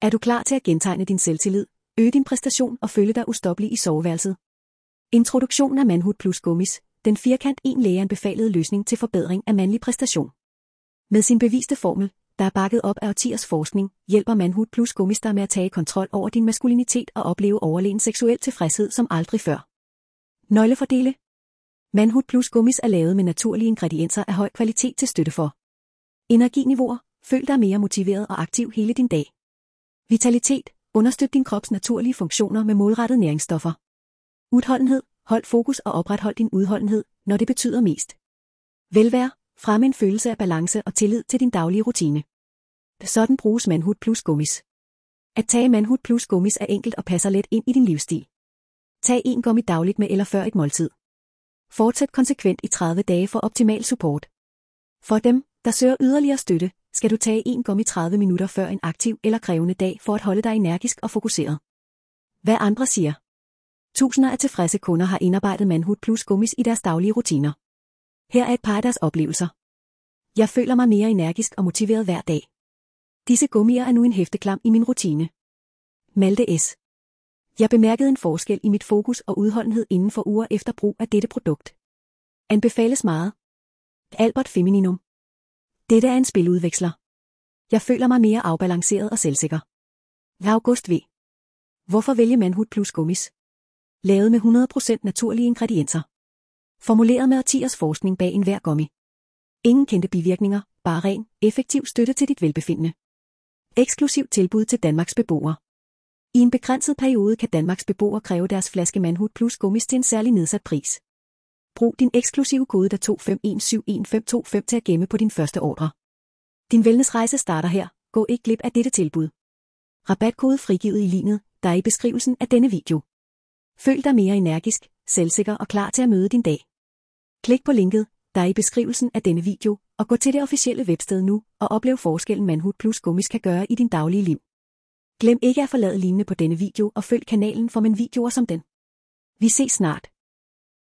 Er du klar til at gentegne din selvtillid, øge din præstation og føle dig ustoppelig i soveværelset? Introduktion af Manhood Plus Gummis, den firkant 1 lægeanbefalede løsning til forbedring af mandlig præstation. Med sin beviste formel, der er bakket op af årtiers forskning, hjælper Manhood Plus Gummis dig med at tage kontrol over din maskulinitet og opleve overlegen seksuel tilfredshed som aldrig før. Nøglefordele. Manhood Plus Gummis er lavet med naturlige ingredienser af høj kvalitet til støtte for energiniveauer. Føl dig mere motiveret og aktiv hele din dag. Vitalitet. Understøt din krops naturlige funktioner med målrettede næringsstoffer. Udholdenhed. Hold fokus og oprethold din udholdenhed, når det betyder mest. Velvære. Fremme en følelse af balance og tillid til din daglige rutine. Sådan bruges Manhood Plus Gummis. At tage Manhood Plus Gummis er enkelt og passer let ind i din livsstil. Tag 1 gummi dagligt med eller før et måltid. Fortsæt konsekvent i 30 dage for optimal support. For dem, der søger yderligere støtte, skal du tage 1 gummi 30 minutter før en aktiv eller krævende dag for at holde dig energisk og fokuseret. Hvad andre siger. Tusinder af tilfredse kunder har indarbejdet Manhood Plus Gummis i deres daglige rutiner. Her er et par af deres oplevelser. Jeg føler mig mere energisk og motiveret hver dag. Disse gummier er nu en hæfteklam i min rutine. Malte S. Jeg bemærkede en forskel i mit fokus og udholdenhed inden for uger efter brug af dette produkt. Anbefales meget. Albert Femininum. Dette er en spiludveksler. Jeg føler mig mere afbalanceret og selvsikker. August V. Hvorfor vælge Manhood Plus Gummis? Lavet med 100% naturlige ingredienser. Formuleret med årtiers forskning bag enhver gummi. Ingen kendte bivirkninger, bare ren, effektiv støtte til dit velbefindende. Eksklusivt tilbud til Danmarks beboere. I en begrænset periode kan Danmarks beboere kræve deres flaske Manhood Plus Gummis til en særlig nedsat pris. Brug din eksklusive kode DA25171525 til at gemme på din første ordre. Din wellnessrejse starter her. Gå ikke glip af dette tilbud. Rabatkode frigivet i linet, der er i beskrivelsen af denne video. Føl dig mere energisk, selvsikker og klar til at møde din dag. Klik på linket, der er i beskrivelsen af denne video, og gå til det officielle websted nu og oplev forskellen Manhood Plus Gummis kan gøre i din daglige liv. Glem ikke at forlade lignende på denne video og følg kanalen for men videoer som den. Vi ses snart.